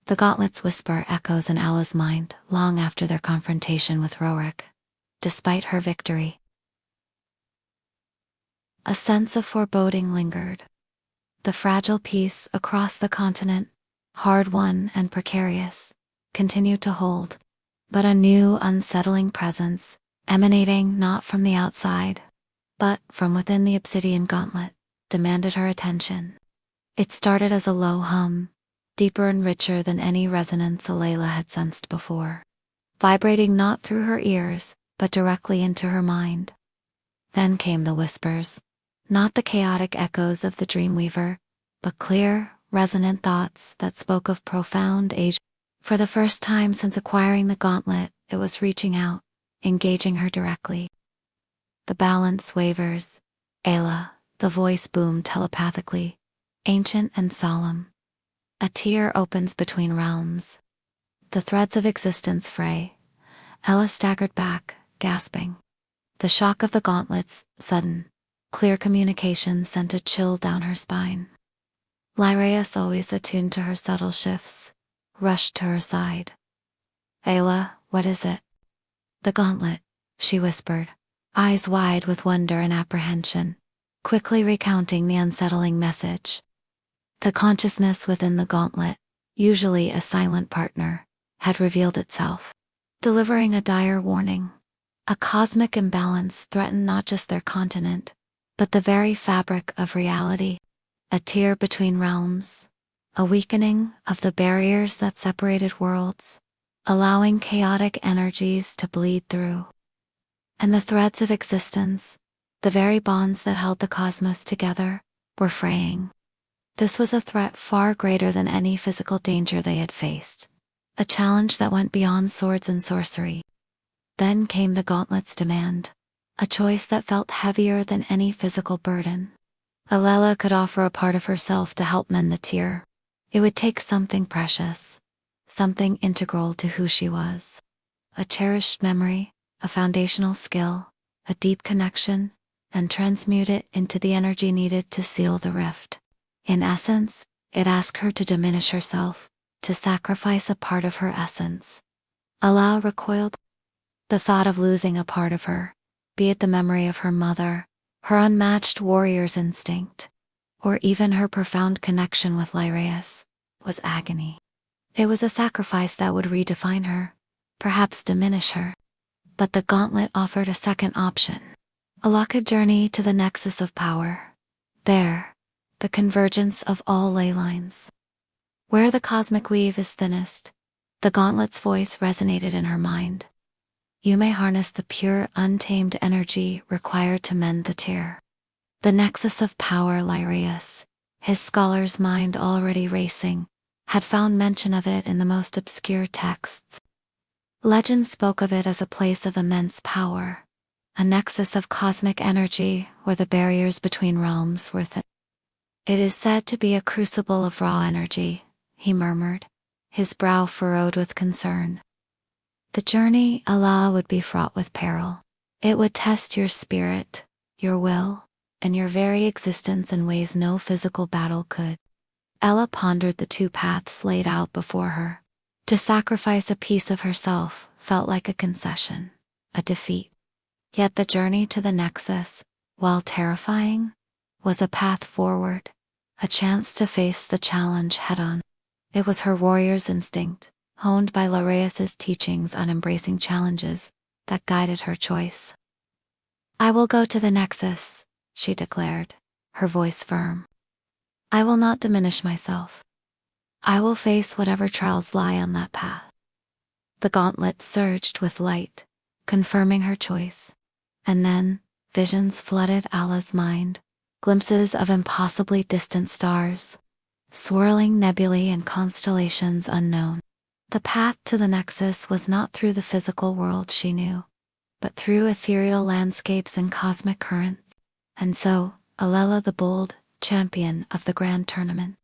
The gauntlet's whisper echoes in Ella's mind long after their confrontation with Rorik. Despite her victory, a sense of foreboding lingered. The fragile peace across the continent, hard-won and precarious, continued to hold, but a new unsettling presence, emanating not from the outside, but from within the obsidian gauntlet, demanded her attention. It started as a low hum, deeper and richer than any resonance Aella had sensed before, vibrating not through her ears, but directly into her mind. Then came the whispers, not the chaotic echoes of the Dreamweaver, but clear, resonant thoughts that spoke of profound age. For the first time since acquiring the gauntlet, it was reaching out, engaging her directly. The balance wavers. Aella, the voice boomed telepathically, ancient and solemn. A tear opens between realms. The threads of existence fray. Aella staggered back, gasping. The shock of the gauntlet's sudden, clear communication sent a chill down her spine. Lyraeus, always attuned to her subtle shifts, rushed to her side. Aella, what is it? The gauntlet, she whispered, eyes wide with wonder and apprehension, quickly recounting the unsettling message. The consciousness within the gauntlet, usually a silent partner, had revealed itself, delivering a dire warning. A cosmic imbalance threatened not just their continent, but the very fabric of reality. A tear between realms, a weakening of the barriers that separated worlds, allowing chaotic energies to bleed through. And the threads of existence, the very bonds that held the cosmos together, were fraying. This was a threat far greater than any physical danger they had faced, a challenge that went beyond swords and sorcery. Then came the gauntlet's demand, a choice that felt heavier than any physical burden. Aella could offer a part of herself to help mend the tear. It would take something precious, something integral to who she was. A cherished memory, a foundational skill, a deep connection, and transmute it into the energy needed to seal the rift. In essence, it asked her to diminish herself, to sacrifice a part of her essence. Aella recoiled. The thought of losing a part of her, be it the memory of her mother, her unmatched warrior's instinct, or even her profound connection with Lyraeus, was agony. It was a sacrifice that would redefine her, perhaps diminish her. But the gauntlet offered a second option, a locked journey to the nexus of power. There, the convergence of all ley lines. Where the cosmic weave is thinnest, the gauntlet's voice resonated in her mind. You may harness the pure, untamed energy required to mend the tear. The nexus of power. Lyraeus, his scholar's mind already racing, had found mention of it in the most obscure texts. Legend spoke of it as a place of immense power, a nexus of cosmic energy where the barriers between realms were thin. It is said to be a crucible of raw energy, he murmured, his brow furrowed with concern. The journey, Aella, would be fraught with peril. It would test your spirit, your will, and your very existence in ways no physical battle could. Aella pondered the two paths laid out before her. To sacrifice a piece of herself felt like a concession, a defeat. Yet the journey to the nexus, while terrifying, was a path forward, a chance to face the challenge head-on. It was her warrior's instinct, honed by Lyraeus's teachings on embracing challenges, that guided her choice. I will go to the nexus, she declared, her voice firm. I will not diminish myself. I will face whatever trials lie on that path. The gauntlet surged with light, confirming her choice. And then, visions flooded Ella's mind, glimpses of impossibly distant stars, swirling nebulae and constellations unknown. The path to the nexus was not through the physical world she knew, but through ethereal landscapes and cosmic currents. And so, Aella, the bold champion of the grand tournament,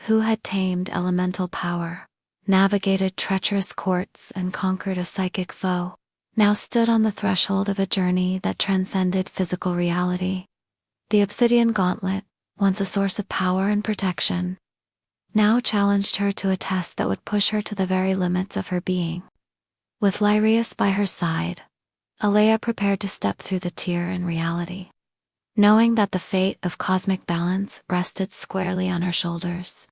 who had tamed elemental power, navigated treacherous courts and conquered a psychic foe, now stood on the threshold of a journey that transcended physical reality. The obsidian gauntlet, once a source of power and protection, now challenged her to a test that would push her to the very limits of her being. With Lyrius by her side, Aella prepared to step through the tear in reality, knowing that the fate of cosmic balance rested squarely on her shoulders.